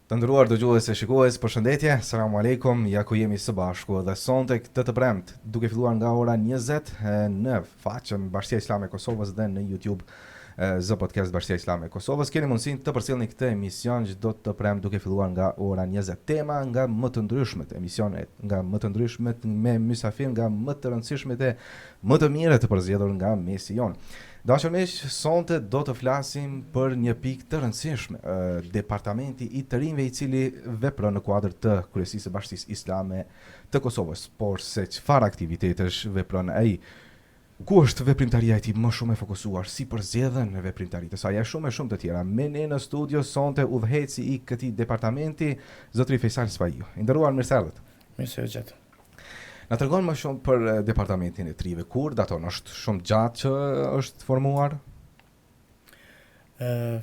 Të nderuar dëgjues e shikues, përshëndetje, selam aleikum, ja ku jemi së bashku dhe sonte këtë të premte, duke filluar nga ora 20 në faqen Bashkia Islame e Kosovës dhe në YouTube zë podcast Bashkia Islame e Kosovës. Keni mundësinë të përcjellni këtë emision çdo të premte duke filluar nga ora 20. Tema nga më të ndryshmet, emisionet nga më të ndryshmet me mysafir nga më të rëndësishmet e më të mira të përzgjedhur nga mesi jon. Dashur miq, sonte do të flasim për një pikë të rëndësishme, departamenti i të rinjve i cili vepron në kuadër të Kryesisë së Bashkisë Islame të Kosovës, por se çfarë aktivitetesh vepron ai? Ku është veprimtaria e tij më shumë e fokusuar, si përzgjedhen në veprimtaritë e saj, shumë të tjera. Me ne në studio sonte udhëheci i këtij departamenti, zotëri Faisal Spaiu. I nderuar, mirëserdhët. Mirëserdhët. Na tregon më shumë për departamentin e trive. Kur daton është shumë gjatë që është formuar?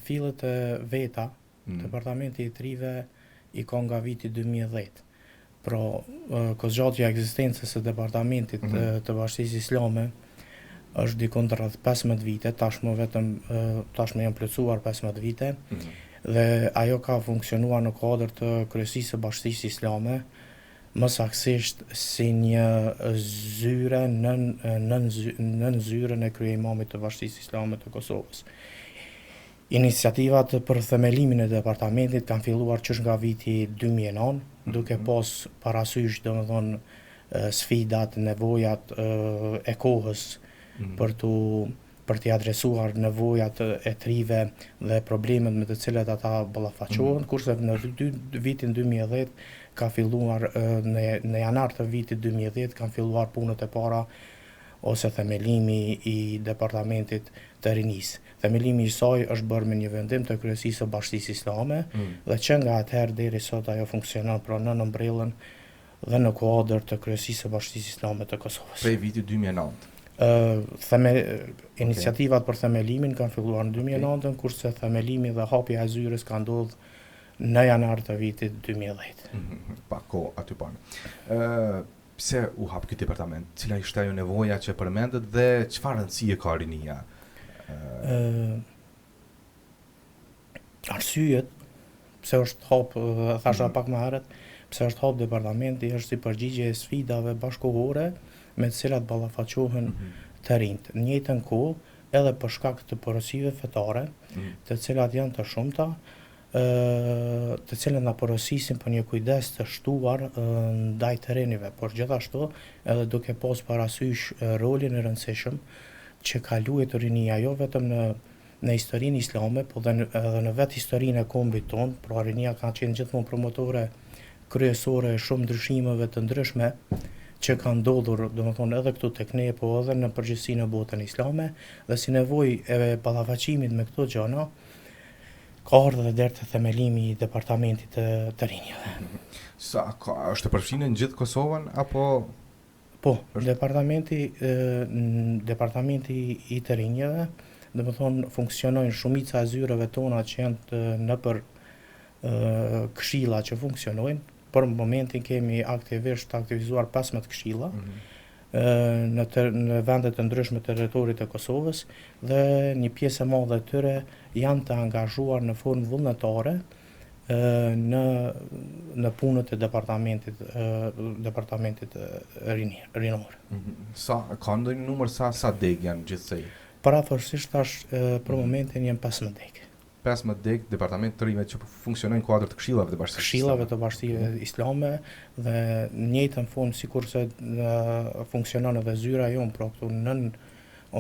Fillet e veta, departamenti i trive i ka nga viti 2010. Pra, kozgjatja e ekzistencës së departamentit të Bashkisë Islame është dikon rreth 15 vite, tashmë janë plotësuar 15 vite, dhe ajo ka funksionuar në kuadër të Kryesisë së Bashkisë Islame, më saktësisht si një zyre nën zyrën e kryeimamit të Bashkisë Islame të Kosovës. Iniciativat për themelimin e departamentit kanë filluar qësh nga viti 2009, duke pas parasysh domethënë sfidat, nevojat e kohës për t'i adresuar nevojat e trive dhe problemet me të cilat ata ballafaqohen, kurse në vitin 2010 ka filluar në janar të vitit 2010 kanë filluar punët e para ose themelimi i departamentit të rinisë. Themelimi i saj është bërë me një vendim të Kryesisë së Bashkisë Islame dhe që nga atëherë deri sot ajo funksionon pra në umbrellën dhe në kuadër të Kryesisë së Bashkisë Islame të Kosovës. Prej vitit 2009. Iniciativat për themelimin kanë filluar në 2009, kurse themelimi dhe hapja e zyrës ka ndodhur në janar të vitit 2010. Pa kohë aty parë. Pse u hap ky departament? Cila ishte ajo nevoja që përmendet dhe çfarë rëndësie ka rinia? Arsyet pse është hap, thashë pak më herët, pse është hap departamenti është si përgjigje e sfidave bashkëkohore me të cilat ballafaqohen të rinjt. Në njëjtën kohë, edhe për shkak të porosive fetare, të cilat janë të shumta, të cilën na porosisin për një kujdes të shtuar ndaj terreneve, por gjithashtu edhe duke pas parasysh rolin e rëndësishëm që ka luajtur rinia jo vetëm në historinë islame, por edhe në vetë historinë e kombit tonë, pra rinia ka qenë gjithmonë promotore kryesore e shumë ndryshimeve të ndryshme që kanë ndodhur, domethënë edhe këtu tek ne, po edhe në përgjithësi në botën islame, dhe si nevojë e ballafaqimit me këto gjëra ka ardhur deri te themelimi i departamentit të rinjve. Është përfshirë në gjithë Kosovën apo? Po, departamenti i të rinjve, domethënë funksionojnë shumica e zyreve tona që janë nëpër këshilla që funksionojnë. Për momentin kemi aktivizuar 15 këshilla në vende të ndryshme të territorit të Kosovës dhe një pjesë e madhe e tyre janë të angazhuar në formë vullnetare në punët e departamentit rinor. Ka ndonjë numër sa deg janë gjithsej? Parathërsisht tash për momentin janë 15 deg. 15 deg departament të rinjve që funksionojnë në kuadër të këshillave të Bashkisë. Këshillave të Bashkisë Islame dhe në njëjtën formë sikurse funksionon edhe zyra jon, pra këtu nën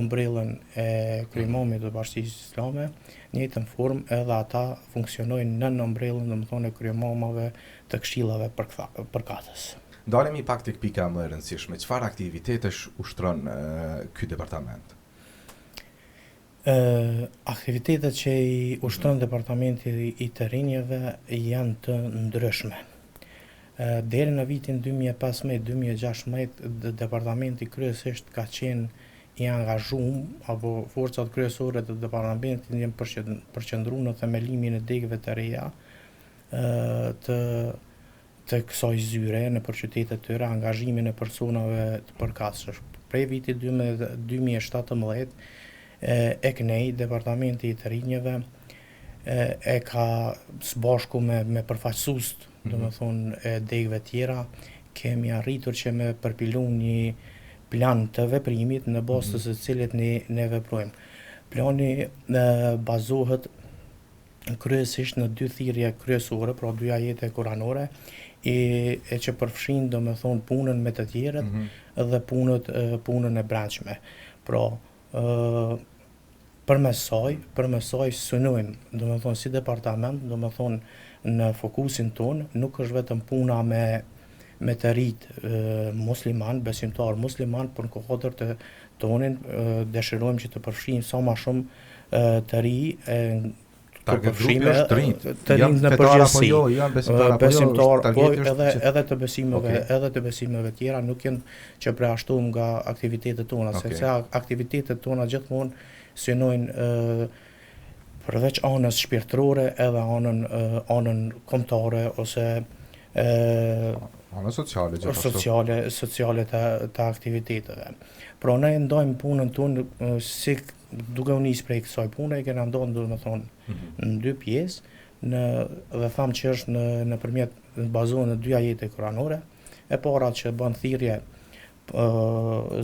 umbrellën e kryemamit të Bashkisë Islame, në njëjtën formë edhe ata funksionojnë nën umbrellën, domethënë e kryemamave të këshillave përkatës. Dalemi pak tek pika më e rëndësishme. Çfarë aktivitetesh ushtron ky departament? Aktivitetet që i ushtron departamenti i të rinjve janë të ndryshme. Deri në vitin 2015-2016 departamenti kryesisht ka qenë i angazhuar apo forcat kryesore të departamentit janë përqendruar në themelimin e degëve të reja të kësaj zyre në qytetet e tyre, angazhimin e personave të përkatshëm. Prej vitit 2017 e kënej, departamenti i të rinjve e ka së bashku me përfaqësust, domethënë e degëve tjera, kemi arritur që me përpilu një plan të veprimit në bazë të së cilit ne veprojmë. Plani bazohet kryesisht në dy thirrje kryesore, pra dy ajete kuranore, e që përfshin domethënë punën me të tjerët dhe punën e brendshme. Pra, përmes saj synojmë, domethënë si departament, domethënë në fokusin ton nuk është vetëm puna me të rinjt musliman, besimtar musliman, por në kuadër tonin dëshirojmë që të përfshijmë sa më shumë të rinj Target grupi është të rinjt. Të rinjt në përgjithësi. Janë besimtar apo jo, edhe të besimeve tjera nuk janë që preashtuar nga aktivitetet tona, sepse aktivitetet tona gjithmonë synojnë përveç anës shpirtërore edhe anën kombëtare ose ana sociale gjithashtu. Sociale të aktiviteteve. Pra ne ndajmë punën tonë si duke u nisë prej kësaj pune, e kena ndonë domethënë në dy pjesë, dhe thamë që është nëpërmjet bazohen në dy ajete kuranore. E para që bën thirrje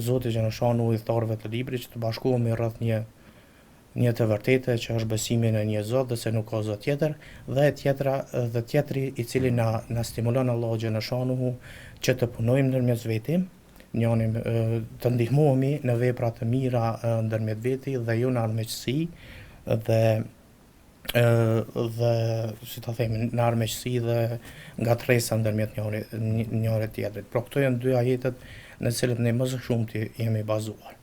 Zoti Gjenerashanu udhëtarëve të librit që të bashkohemi rreth një të vërtetë që është besimi në një Zot dhe se nuk ka Zot tjetër, dhe tjetri i cili na stimulon Allahu Gjenerashanu që të punojmë ndërmjet vetim, të ndihmohemi në vepra të mira ndërmjet veti dhe jo në armiqësi dhe si ta themi në armiqësi dhe ngatresa ndërmjet njëri tjetrit. Pra këto janë dy ajetet në cilët ne më së shumti jemi bazuar.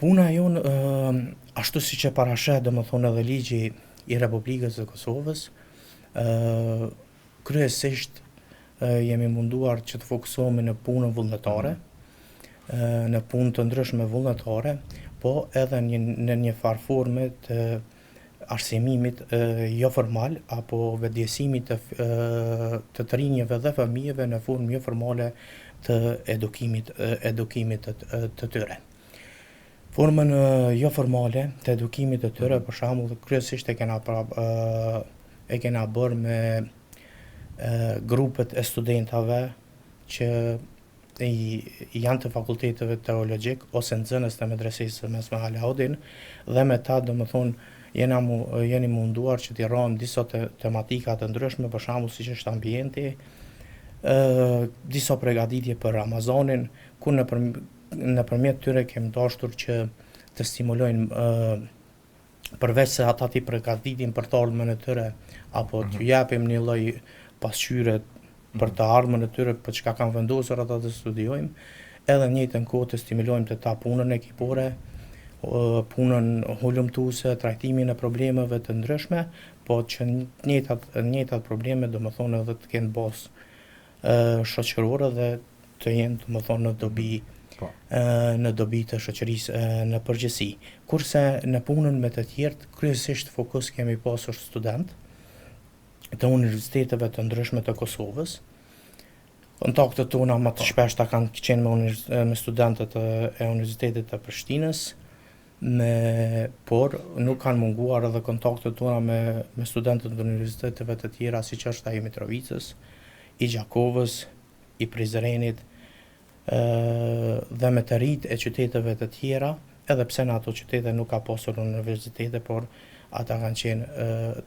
Puna jonë, ashtu siç e parasheh domethënë edhe ligji i Republikës së Kosovës, kryesisht jemi munduar që të fokusohemi në punën vullnetare, në punë të ndryshme vullnetare, po edhe në një farë forme të arsimimit jo formal apo vetëdijësimit të rinjve dhe fëmijëve në formë jo formale të edukimit të tyre. Formën jo formale të edukimit të tyre, për shembull, kryesisht e kena bërë me grupet e studentave që janë të fakulteteve teologjik ose nxënës të medresesë mesme Alaudin, dhe me ta domethënë jeni munduar që t'i rrojmë disa tematika të ndryshme, për shembull siç është ambienti, disa përgatitje për Ramazanin, ku nëpërmjet tyre kemi dashur që të stimulojnë përveç se ata t'i përgatitin për të ardhmen e tyre apo t'ju japim një lloj pasqyre për të ardhmen e tyre për çka kanë vendosur ata të studiojmë, edhe në njëjtën kohë të stimulojmë të ta punën ekipore, punën hulumtuese, trajtimin e problemeve të ndryshme, po që njëjtat probleme domethënë edhe të kenë bazë shoqërore dhe të jenë domethënë në dobi të shoqërisë në përgjithësi. Kurse në punën me të tjerë, kryesisht fokus kemi pasur student të universiteteve të ndryshme të Kosovës. Kontaktet tona më të shpeshta kanë qenë me studentët e Universitetit të Prishtinës, por nuk kanë munguar edhe kontaktet tona me studentët të universiteteve të tjera siç është ai i Mitrovicës, i Gjakovës, i Prizrenit dhe me të rinjt e qyteteve të tjera, edhe pse në ato qytete nuk ka pasur universitete, por ata kanë qenë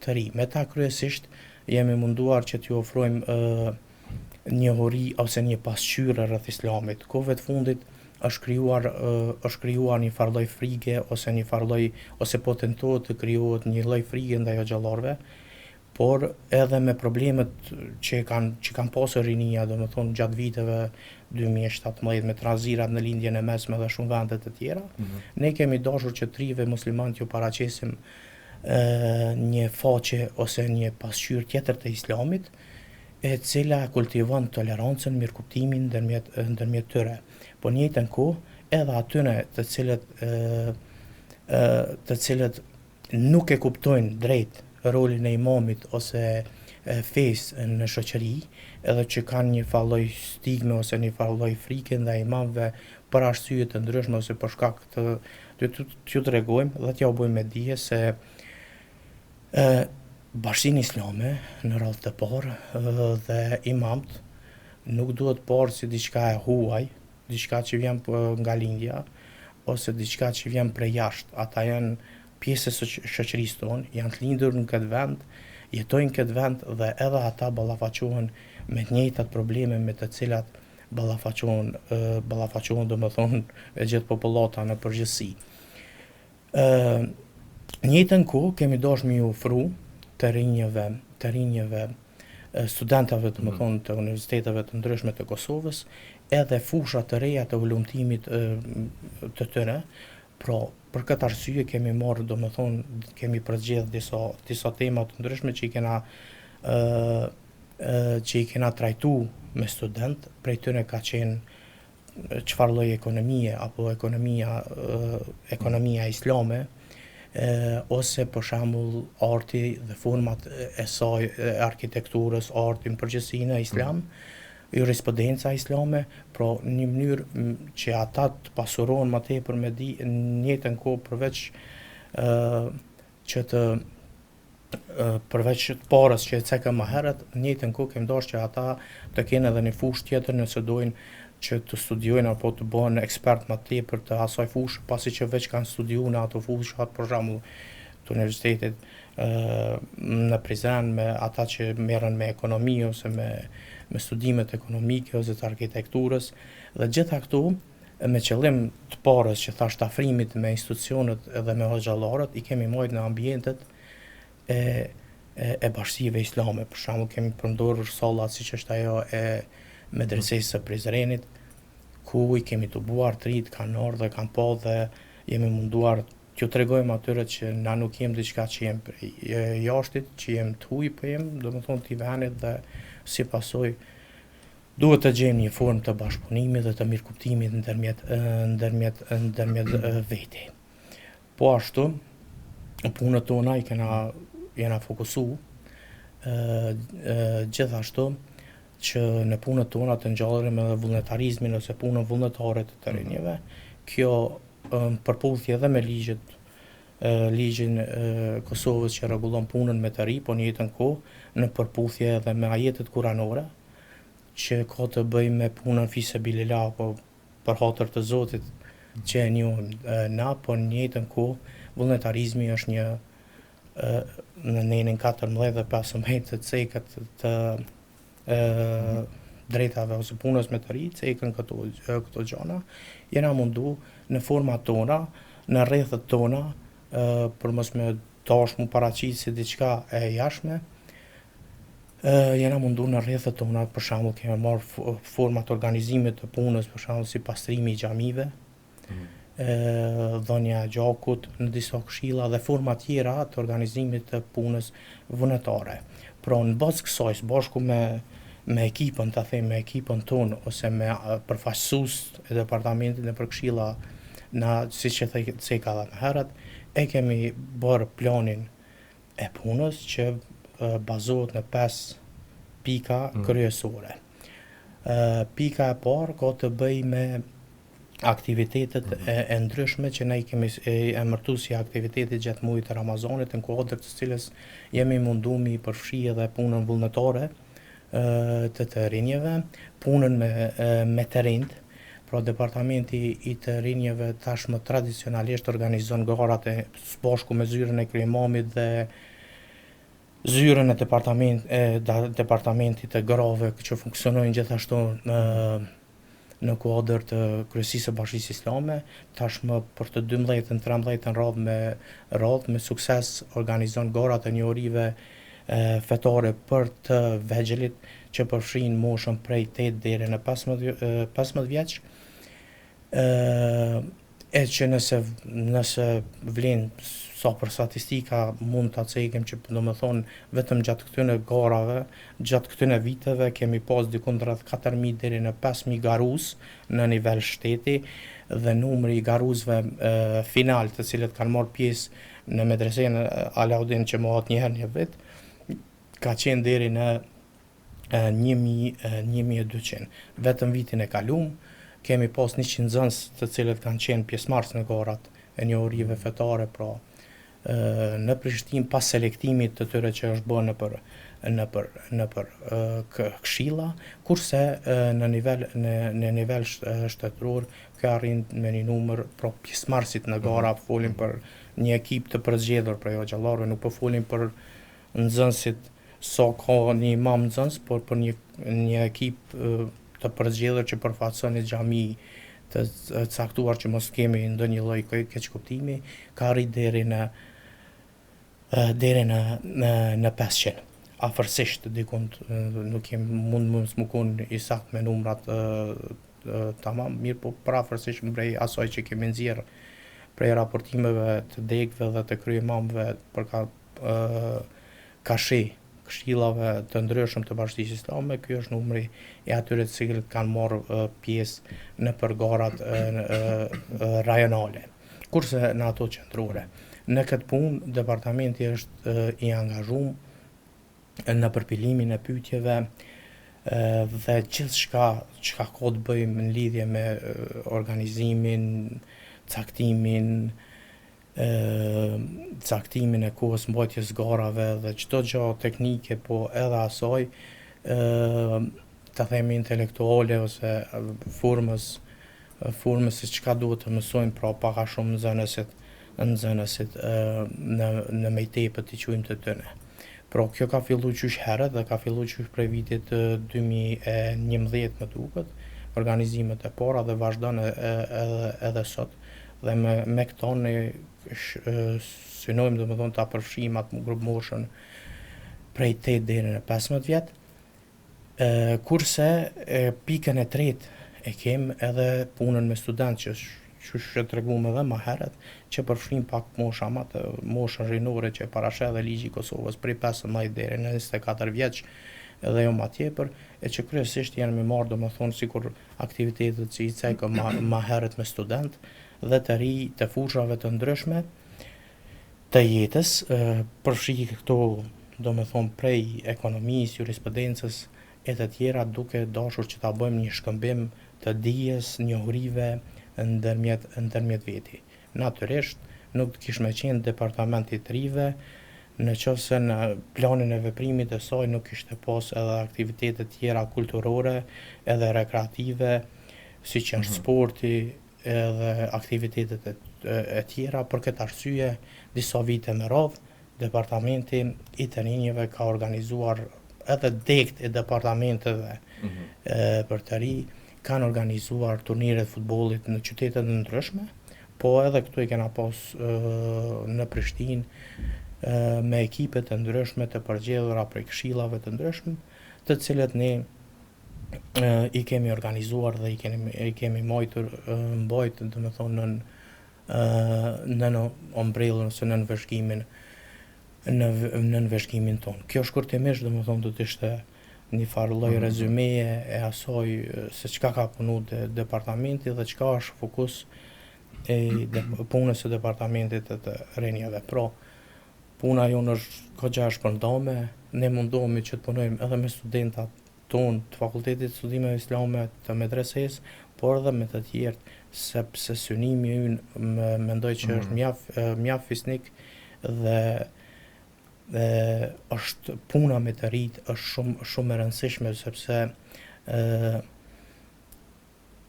të rinj. Me ta kryesisht jemi munduar që t'ju ofrojmë një hori ose një pasqyrë rreth Islamit. Kohëve të fundit është krijuar një farë lloj frike ose po tentohet të krijohet një lloj frike ndaj xhallarëve, por edhe me problemet që kanë pasur rinia, domethënë gjatë viteve 2017 me tranzirat në lindjen e mesme dhe shumë vende të tjera, ne kemi dashur që trive musliman t'ju paraqesim një faqe ose një pasqyrë tjetër të Islamit, e cila kultivon tolerancën, mirëkuptimin ndërmjet tyre. Po në njëjtën kohë edhe atyre të cilët nuk e kuptojnë drejt rolin e imamit ose fesë në shoqëri, edhe që kanë një farë stigme ose një farë frike ndaj imamëve për arsye të ndryshme ose për shkak të t'ju tregojmë dhe t'ja u bëjmë me dije se Bashkinë Islame në radhë të parë dhe imamt nuk duhet parë si diçka e huaj, diçka që vjen nga lindja ose diçka që vjen prej jashtë. Ata janë pjesë e shoqërisë tonë, janë të lindur në këtë vend, jetojnë këtë vend dhe edhe ata ballafaqohen me të njëjtat probleme me të cilat ballafaqohen domethënë e gjithë popullata në përgjithësi. Njëjtën kohë kemi dashur mi ofru të rinjeve studentave domethënë të universiteteve të ndryshme të Kosovës edhe fusha të reja të ulumtimit të tyre. Pra, për këtë arsye kemi marrë domethënë kemi përzgjedh disa tema të ndryshme që i kena trajtu me student, prej tyre ka qenë çfarë lloj ekonomie apo ekonomia islame, ose për shembull arti dhe format e saj, arkitekturës, arti në përgjithësi në islam, jurisprudenca islame, pra një mënyrë që ata të pasurohen më tepër me di në njëjtën kohë përveç të parës që e cekëm më herët, në njëjtën kohë kemi dashur që ata të kenë edhe një fushë tjetër nëse dojnë që të studiojnë apo të bëhen ekspert më tepër të asaj fushë, pasi që veç kanë studiuar në ato fushat, për shembull të universitetit në Prizren, me ata që merren me ekonomi ose me studimet ekonomike ose të arkitekturës, dhe gjitha këtu me qëllim të parës që thash të afrimit me institucionet edhe me hoxhallarët, i kemi marrë në ambientet e bashkive islame. Për shembull kemi përdorur sallat siç është ajo e medresesë së Prizrenit, ku i kemi tubuar të rit, kanë ardhur dhe kanë pa dhe jemi munduar t'ju tregojmë atyre që na nuk jem diçka që jem jashtit, që jem të huj, po jem domethënë t'i venit dhe si pasojë duhet të gjejmë një formë të bashkëpunimit dhe të mirëkuptimit ndërmjet veti. Po ashtu, punët tona jena fokusu gjithashtu që në punët tona të ngjallim edhe vullnetarizmin ose punën vullnetare të rinjve. Kjo përputhje edhe me ligjin Kosovës që rregullon punën me të ri, po në njëjtën kohë në përputhje edhe me ajetet kuranore që ka të bëjë me punën fisabilillah apo për hatër të Zotit që e njohim na, po në njëjtën kohë vullnetarizmi është një në nenin 14 dhe 15 të cekat të drejtave ose punës me të ri, cekën këto gjana, jena mundu në format tona, në rrethet tona, për mos me dash mu paraqit si diçka e jashme, jena mundu në rrethet tona, për shembull kemi marrë format organizimit të punës, për shembull si pastrimi i xhamive, dhënia e gjakut në disa këshilla dhe forma tjera të organizimit të punës vullnetare. Pra në bazë kësaj, bashku me ekipën, ta them me ekipën tonë ose me përfaqësues e departamentit në këshilla siç e theka edhe më herët, e kemi bërë planin e punës që bazohet në 5 pika kryesore. Pika e parë ka të bëjë me aktivitetet e ndryshme që ne i kemi emërtu si aktivitetet gjatë muajit të Ramazanit, në kuadër të cilës jemi mundu mi përfshi edhe punën vullnetare të rinjeve, punën me të rinjt. Pra departamenti i të rinjeve tashmë tradicionalisht organizon garat e bashku me zyrën e kryemamit dhe zyrën e departamentit të grave që funksionojnë gjithashtu në kuadër të Kryesisë së Bashkisë Islame, tashmë për të 12-13 radhë me sukses organizon garat e njohurive fetare për të vegjelit që përfshin moshën prej 8 deri në 15 vjeç. E që nëse vlen sa për statistika mund ta cekim që domethënë vetëm gjatë këtyre garave, gjatë këtyre viteve kemi pas diku rreth 4000 deri në 5000 garuz në nivel shteti dhe numri i garuzve final të cilët kanë marrë pjesë në medresen Alaudin që mohat një herë një vit ka qenë deri në 1200. Vetëm vitin e kaluar kemi pas 100 nxënës të cilët kanë qenë pjesëmarrës në garat e njohurive fetare, pra në Prishtinë pas selektimit të tyre që është bërë nëpër këshilla, kurse në nivel shtetëror kjo arrin me një numër pro pjesëmarrësit në gara, folim për një ekip të përzgjedhur prej hoxhallarëve, nuk po folim për nxënësit ka një imam nxënës, por për një ekip të përzgjedhur që përfaqëson një xhami të caktuar që mos kemi ndonjë lloj keqkuptimi, ka arrit deri në 500. Afërsisht dikun nuk jem mund më kon i sakt me numrat tamam, mirë po afërsisht mbrej asaj që kemi nxjerr prej raportimeve të degëve dhe të kryemamëve për kashi këshillave të ndryshëm të Bashkisë Islame, ky është numri i atyre të cilët kanë marrë pjesë në përgarat rajonale, kurse në ato qendrore. Në këtë punë, departamenti është i angazhuar në përpilimin e pyetjeve dhe gjithçka çka ka të bëjë në lidhje me organizimin, caktimin e kohës mbajtjes garave dhe çdo gjë teknike, po edhe asaj ta themi intelektuale ose formës se çka duhet të mësojmë, pra pak a shumë nxënësit në mejtepët i quajmë të tyre. Pra kjo ka filluar qysh herët dhe ka filluar qysh prej vitit 2011 më duket, organizimet e para dhe vazhdon edhe sot. Dhe me këto ne synojmë domethënë ta përfshijmë atë grup moshën prej 8 deri në 15 vjet. Kurse pikën e tretë e kem edhe punën me studentë që treguam edhe më herët, që përfshin pak moshën rinore që parasheh dhe ligji i Kosovës prej 15 deri në 24 vjeç edhe jo më tepër, e që kryesisht janë me marrë domethënë sikur aktivitetet që i cekëm më herët me studentë dhe të ri të fushave të ndryshme të jetës, përfshi këto domethënë prej ekonomisë, jurisprudencës e të tjera, duke dashur që ta bëjmë një shkëmbim të dijes, njohurive ndërmjet veti. Natyrisht nuk kish me qenë departamenti i rive, në qoftë se në planin e veprimit e saj nuk kishte pas edhe aktivitete tjera kulturore edhe rekreative, siç janë sporti edhe aktivitetet e tjera. Për këtë arsye, disa vite me radhë, departamenti i të rinjve ka organizuar edhe degt e departamenteve për të ri, kanë organizuar turniret futbollit në qytete të ndryshme, po edhe këtu i kena pas në Prishtinë me ekipe të ndryshme të përgjithura prej këshillave të ndryshme, të cilët ne i kemi organizuar dhe i kemi mbajtur domethënë në ombrellën ose në nënveshkimin ton. Kjo shkurtimisht domethënë do të ishte një farë lloj rezumeje e asaj se çka ka punu departamenti dhe çka është fokus e punës së departamentit të rinjve. Pra, puna jonë është goxha e shpërndame, ne mundohemi që të punojmë edhe me studentat tonë të Fakultetit të Studimeve Islame të medresesë, por edhe me të tjerë, sepse synimi ynë mendoj që është mjaft fisnik dhe është puna me të rit është shumë e rëndësishme, sepse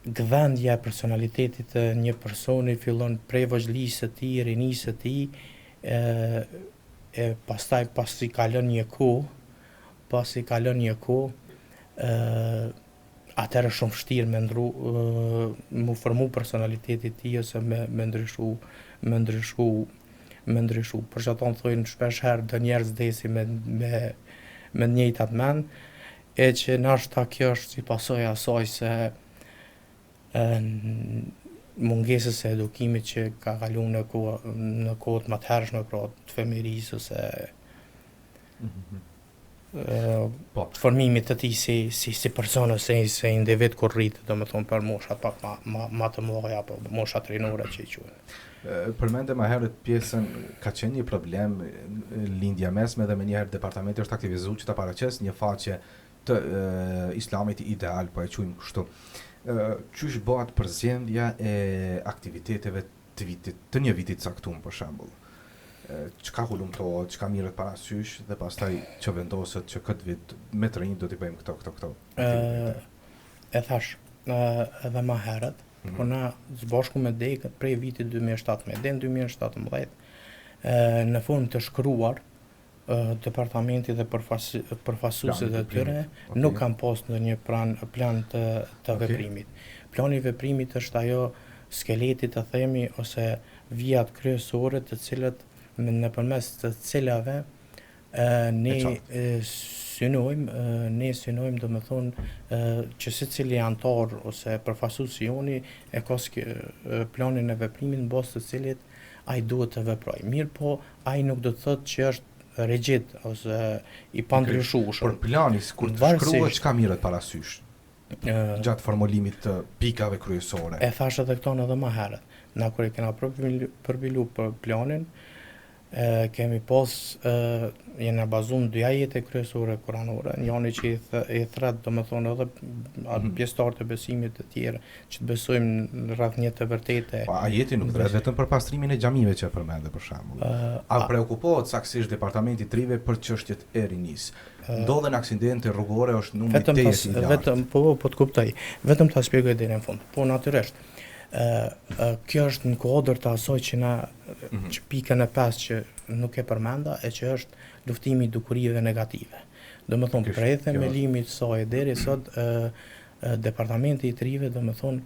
gdhendja e personalitetit të një personi fillon prej vogëlisë së tij, rinisë së tij, pastaj pasi kalon një kohë, atëherë është shumë vështirë me formu personalitetin e tij ose me ndryshu. Për që tonë thojnë shpesh herë të njerëz desi me njëjtat mend, e që nashta kjo është si pasojë asaj se mungesës së edukimit që ka kaluar në kohët më të hershme, pra të fëmijërisë ose formimit të tij si person ose si individ kur rritet, domethënë për moshat pak më të mëdha apo moshat rinore që i quhen. Përmendëm më herët pjesën ka qenë një problem lindja mesme dhe menjëherë departamenti është aktivizuar që ta paraqes një faqe të islamit ideal, po e quajmë kështu. Qysh bëhet përzgjedhja e aktiviteteve të një viti të caktuar për shembull? çka hulumtohet, çka mirët parasysh dhe pastaj që vendoset që këtë vit me të rinj do t'i bëjmë këto. E thash edhe më herët, po na së bashku me Dekët prej vitit 2017 deri në 2017 në formë të shkruar departamenti dhe përfaqësuesit e tyre nuk kanë pas ndonjë plan të veprimit. Plani i veprimit është ajo skeleti të themi ose vijat kryesore të cilët nëpërmes të cilave ne synojmë domethënë që secili antar ose përfaqësuesi joni e ka planin e veprimit në bazë të cilit ai duhet të veprojë. Mirë po ai nuk do të thotë që është rigjid ose i pandryshueshëm. Por plani kur të shkruhet çka mirët parasysh gjatë formulimit të pikave kryesore. E thash edhe këto edhe më herët. Na kur e kena përpilu për planin, kemi pas jena bazuar dy ajete kryesore kuranore, njëri që i thret domethënë edhe pjesëtarët e besimit të tjerë që të besojmë rreth një të vërtetë. Po ajeti nuk thret vetëm për pastrimin e xhamive që përmendë për shembull. A preokupohet saktësisht departamenti i trive për çështjet e rinisë? Ndodhen aksidente rrugore, është numri tejes i lartë. Vetëm po të kuptoj. Vetëm ta shpjegoj deri në fund. Po natyrisht. Kjo është në kuadër të asaj që na që pikën e 5 që nuk e përmenda e që është luftimi i dukurive negative. Domethënë prej themelimit të saj deri sot departamenti i trive domethënë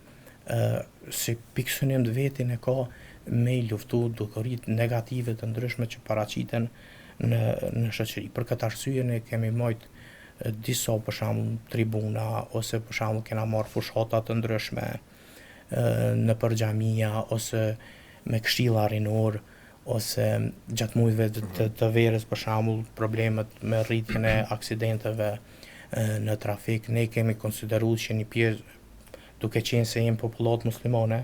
si pikësynim të vetin e ka me i luftu dukurit negative të ndryshme që paraqiten në shoqëri. Për këtë arsye ne kemi marrë disa për shembull tribuna ose për shembull kena marrë fushata të ndryshme në për xhamia ose me këshilla rinor ose gjatë muajve të verës për shembull problemet me rritjen e aksidenteve në trafik. Ne kemi konsideruar që një pjesë duke qenë se jemi popullat muslimane,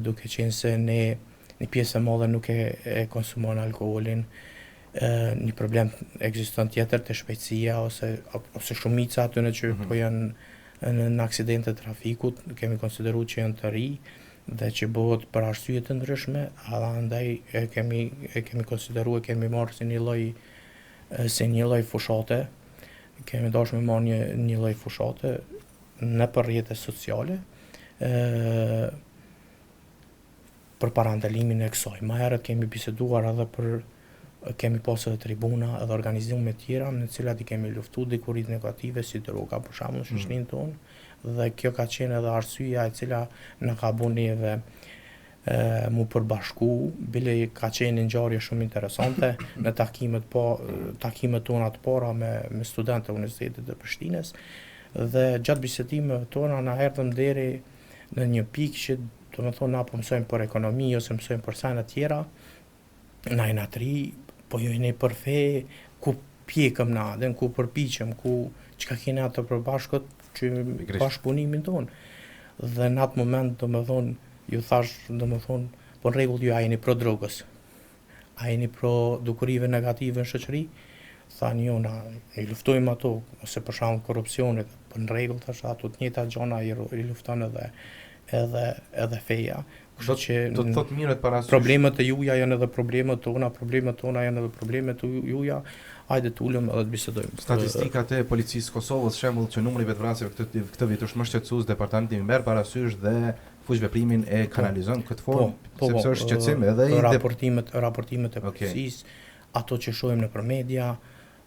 duke qenë se ne një pjesë e madhe nuk e konsumon alkoolin, një problem ekziston tjetër të shpejtësia ose shumica atyre që po janë në aksidente të trafikut, kemi konsideruar që janë të ri dhe që bëhet për arsye të ndryshme, andaj e kemi konsideruar, kemi marrë si një lloj fushate, kemi dashur me marrë një lloj fushate në për rrjetet sociale për parandalimin e kësaj. Më herët kemi biseduar edhe kemi pasur edhe tribuna edhe organizime tjera në cilat i kemi luftuar dikurit negative si droga për shembull në shoqërinë tonë dhe kjo ka qenë edhe arsyeja e cila na ka bënë neve mu përbashku, bile ka qenë ngjarje shumë interesante në takimet tona të para me studentë të Universitetit të Prishtinës dhe gjatë bisedimeve tona na erdhëm deri në një pikë që domethënë na po mësojmë për ekonomi ose mësojmë për sene tjera, na jena të ri, po jo jeni për fe, ku pjekëm na, dhe ku përpiqem, ku çka kena të përbashkët që bashkëpunimin tonë. Dhe në atë moment domethënë ju thash domethënë po në rregull ju a jeni pro drogës. A jeni pro dukurive negative në shoqëri? Thanë jo, na i luftojmë ato, ose për shembull korrupsionit, po në rregull thash ato të njëjta gjëra i lufton edhe feja. Do të thotë mirët parasysh. Problemet e juja janë edhe problemet tona janë edhe problemet e juja. Hajde të ulëm edhe të bisedojmë. Statistikat e policisë Kosovës shembull që numri vetvrasjeve këtë vit është më shqetësues, departamenti merr parasysh dhe fushveprimin e kanalizon këtë formë, sepse është shqetësim edhe i raportimet e policisë, ato që shohim nëpër media,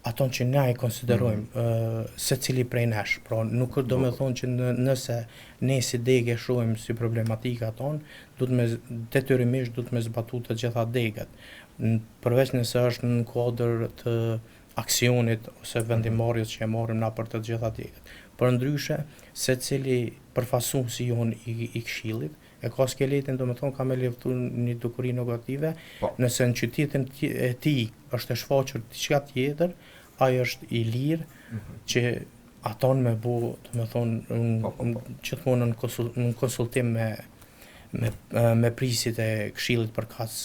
ato që ne i konsiderojmë secili prej nesh. Pra nuk do të thonë që nëse ne si degë shohim si problematika tonë, detyrimisht duhet me zbatu të gjitha degët. Përveç nëse është në kuadër të aksionit ose vendimarrjes që e marrim na për të gjitha degët. Përndryshe, secili përfaqësuesi jon i këshillit e ka skeletin, domethënë ka me luftuar një dukuri negative, nëse në qytetin e tij është e shfaqur diçka tjetër, ai është i lirë që aton me bu, domethënë gjithmonë në konsultim me prisit e këshillit përkatës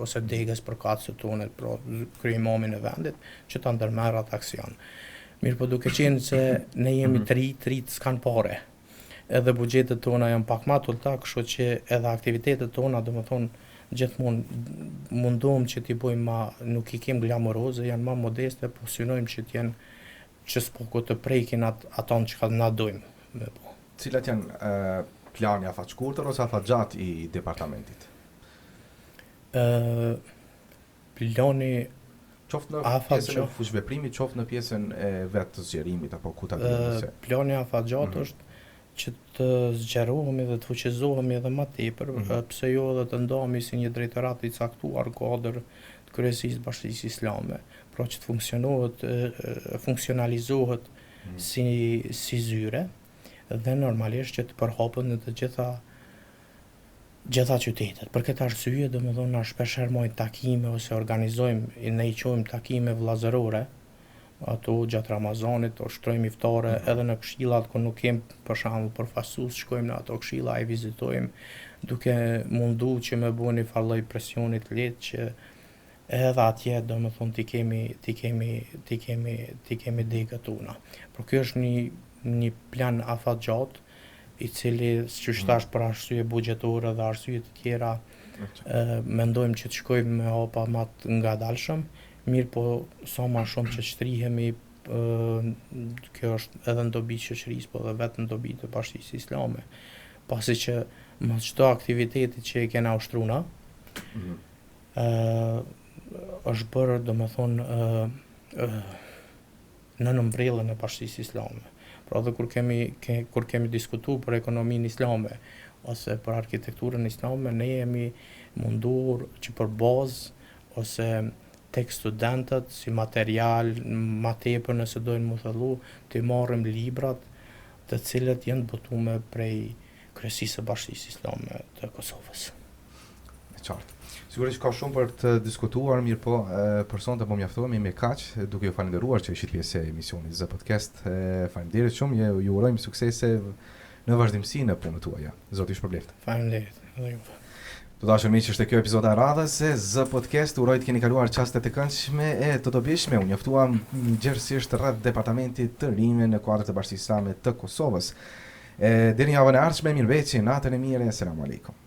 ose degës përkatës së tonë, pra kryemomin e vendit, që ta ndërmerr atë aksion. Mirë po duke qenë se ne jemi të ri s'kan pare. edhe buxhetet tona janë pak më të ulta, kështu që edhe aktivitetet tona, domethënë gjithmonë mundohem që t'i bëjmë nuk i kem glamoroze, janë më modeste, po synojmë që t'jenë që s'po të prekin aton që na dojmë me po. Cilat janë plani afat shkurtër ose afat gjatë i departamentit? Plani Qoftë në afat pjesën e fushëveprimit, qoftë në pjesën e vetë të zgjerimit apo ku ta dimë se. Plani afat gjatë është që të zgjerohemi dhe të fuqizohemi edhe më tepër, pse jo edhe të ndahemi si një drejtorat i caktuar kuadër të kryesisë Bashkisë Islame, pra që të funksionalizohet si zyre dhe normalisht që të përhapet në të gjitha qytetet. Për këtë arsye, domethënë na shpeshherë marrim takime ose organizojmë, ne i quajmë takime vllazërore, ato gjatë Ramazanit, ushtrojmë iftare edhe në këshillat ku nuk kem për shembull përfaqësues, shkojmë në ato këshilla, i vizitojmë, duke mundu që me bëni një farë lloj presioni të lehtë që edhe atje domethënë ti kemi degët tona. Por ky është një plan afat gjatë i cili siç thash për arsye buxhetore dhe arsye të tjera mendojmë që të shkojmë me hapa më të ngadalshëm, mirë po sa më shumë që shtrihemi, kjo është edhe në dobi të shoqërisë, po edhe vetë në dobi të Bashkisë Islame, pasi që mos çdo aktiviteti që e kena ushtruar është bërë domethënë në nëmbrellën e Bashkisë Islame. Pra dhe kur kemi diskutuar për ekonominë islame ose për arkitekturën islame, ne jemi munduar që për bazë ose tek studentët si material më tepër nëse dojnë më thellu, të marrim librat të cilët janë botuar prej kryesisë së Bashkisë Islame të Kosovës. Qartë. Sigurisht ka shumë për të diskutuar, mirë po, për sonte po mjaftohemi me kaq, duke ju falenderuar që ishit pjesë e emisionit Z Podcast. Faleminderit shumë, ju urojmë suksese në vazhdimsi në punën tuaja. Zoti ju shpërbleft. Faleminderit edhe juve. Të dashur miq, është kjo episod e radhës se Z Podcast. Uroj të keni kaluar çaste të këndshme e të dobishme. Unë njoftuam gjerësisht rreth departamentit të rime në kuadër të Bashkisë Islame të Kosovës. Deri në javën e ardhshme, mirëmbëjtje, natën e mirë, selam aleikum.